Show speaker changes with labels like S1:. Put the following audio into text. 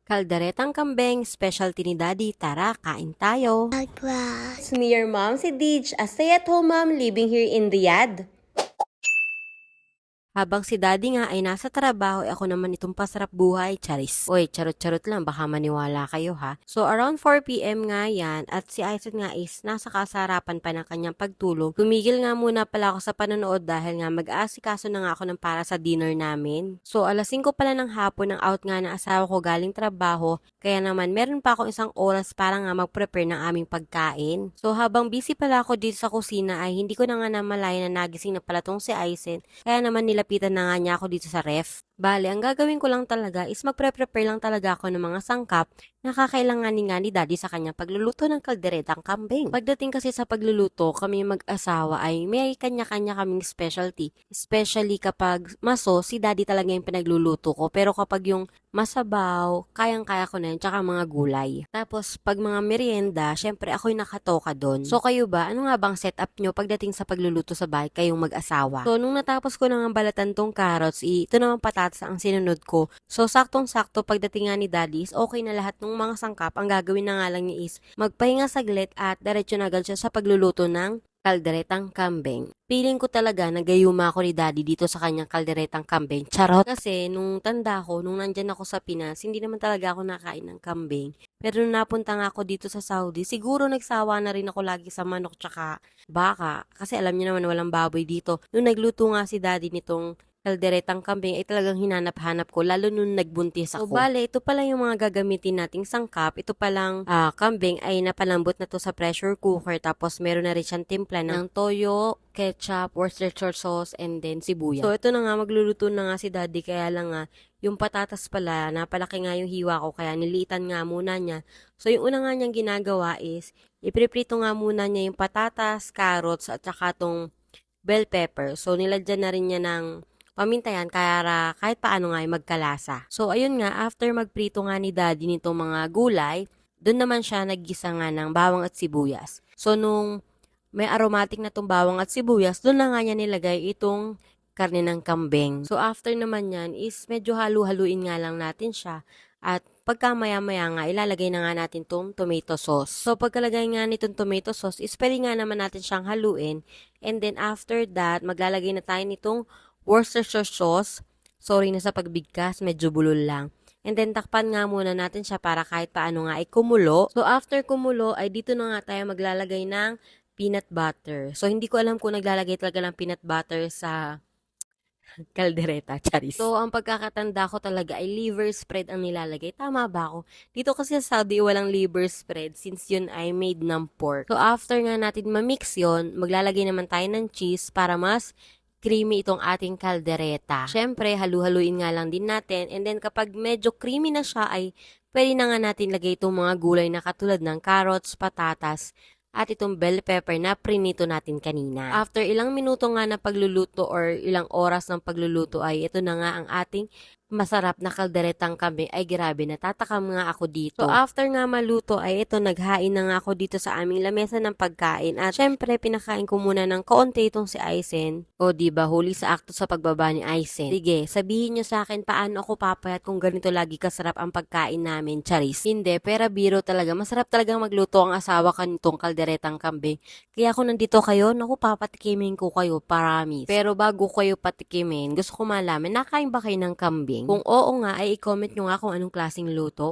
S1: Kalderetang kambing, specialty ni Daddy. Tara, kain tayo.
S2: It's me, your mom, si Deej, a stay-at-home mom living here in Riyadh.
S1: Habang si Daddy nga ay nasa trabaho, ako naman itong pasarap buhay, charis. Uy, charot-charot lang, baka maniwala kayo ha. So around 4 p.m. nga yan, at si Isaac nga is nasa kasarapan pa ng kanyang pagtulog. Tumigil nga muna pala ako sa panonood dahil nga mag-aasikaso na nga ako ng para sa dinner namin. So alas 5 pala ng hapon ng out nga na asawa ko galing trabaho, kaya naman meron pa akong isang oras para nga mag-prepare ng aming pagkain. So habang busy pala ako dito sa kusina ay hindi ko na nga namalayan na nagising na pala tong si Isaac, kaya naman nilapitan na nga niya ako dito sa ref. Bale, ang gagawin ko lang talaga is magpre-prepare lang talaga ako ng mga sangkap na kakailanganin nga ni Daddy sa kanya pagluluto ng kalderetang kambing. Pagdating kasi sa pagluluto, kami mag-asawa ay may kanya-kanya kaming specialty. Especially kapag maso, si Daddy talaga yung pinagluluto ko. Pero kapag yung masabaw, kayang-kaya ko na yun, tsaka mga gulay. Tapos, pag mga merienda, syempre ako'y nakatoka doon. So, kayo ba, ano nga bang setup nyo pagdating sa pagluluto sa bahay kayong mag-asawa? So, nung natapos ko nang balatan tong carrots, ito naman patatas ang sinunod ko. So, saktong-sakto pagdating nga ni Daddy is okay na lahat ng mga sangkap. Ang gagawin na nga lang niya is magpahinga saglit at diretso na agad siya sa pagluluto ng kalderetang kambing. Feeling ko talaga nagayuma ako ni Daddy dito sa kanyang kalderetang kambing. Charot! Kasi nung tanda ko, nung nandyan ako sa Pinas, hindi naman talaga ako nakain ng kambing. Pero nung napunta nga ako dito sa Saudi, siguro nagsawa na rin ako lagi sa manok tsaka baka. Kasi alam niyo naman walang baboy dito. Nung nagluto nga si Daddy nitong kalderetang kambing ay talagang hinanap-hanap ko lalo nung nagbuntis ako. So bale, ito pala yung mga gagamitin nating sangkap. Ito palang kambing ay napalambot na to sa pressure cooker tapos meron na rin siyang timpla ng toyo, ketchup, Worcestershire sauce, and then sibuyas. So ito na nga, magluluto na nga si Daddy kaya lang nga yung patatas pala, napalaki nga yung hiwa ko kaya nilitan nga muna niya. So yung una nga niyang ginagawa is ipriprito nga muna niya yung patatas, carrots at saka tong bell pepper. So nilagyan na rin niya ng paminta yan, kaya kahit paano nga ay magkalasa. So, ayun nga, after magprito nga ni Daddy nitong mga gulay, doon naman siya naggisa nga ng bawang at sibuyas. So, nung may aromatic na tong bawang at sibuyas, doon na nga niya nilagay itong karne ng kambing. So, after naman yan is medyo halu-haluin nga lang natin siya. At pagka maya-maya nga, ilalagay na nga natin tong tomato sauce. So, pagkalagay nga nitong tomato sauce, is pwede nga naman natin siyang haluin. And then, after that, maglalagay na tayo nitong Worcestershire sauce. Sorry na sa pagbigkas, medyo bulol lang. And then, takpan nga muna natin siya para kahit paano nga ay kumulo. So, after kumulo, ay dito na nga tayo maglalagay ng peanut butter. So, hindi ko alam kung naglalagay talaga ng peanut butter sa kaldereta, charis. So, ang pagkakatanda ko talaga ay liver spread ang nilalagay. Tama ba ako? Dito kasi sa Saudi, walang liver spread since yun ay made ng pork. So, after nga natin ma-mix yun, maglalagay naman tayo ng cheese para mas creamy itong ating kaldereta. Siyempre, halu-haluin nga lang din natin. And then, kapag medyo creamy na siya, ay pwede na nga natin lagay itong mga gulay na katulad ng carrots, patatas, at itong bell pepper na prinito natin kanina. After ilang minuto nga na pagluluto or ilang oras ng pagluluto ay ito na nga ang ating masarap na kalderetang kambing. Ay grabe, natatakam nga ako dito. So after nga maluto ay ito, naghain na nga ako dito sa aming lamesa ng pagkain. At syempre, pinakain ko muna ng kaunti itong si Aizen. O diba, huli sa akto sa pagbaba ni Aizen. Sige, sabihin nyo sa akin paano ako papayat kung ganito lagi kasarap ang pagkain namin, charis. Hindi, pero biro talaga. Masarap talagang magluto ang asawa ka nitong kalderetang kambing. Kaya kung nandito kayo, naku, papatikimin ko kayo, promise. Pero bago kayo patikimin, gusto ko malaman, nakain ba kayo ng kambing? Kung oo nga, ay i-comment nyo nga kung anong klaseng luto.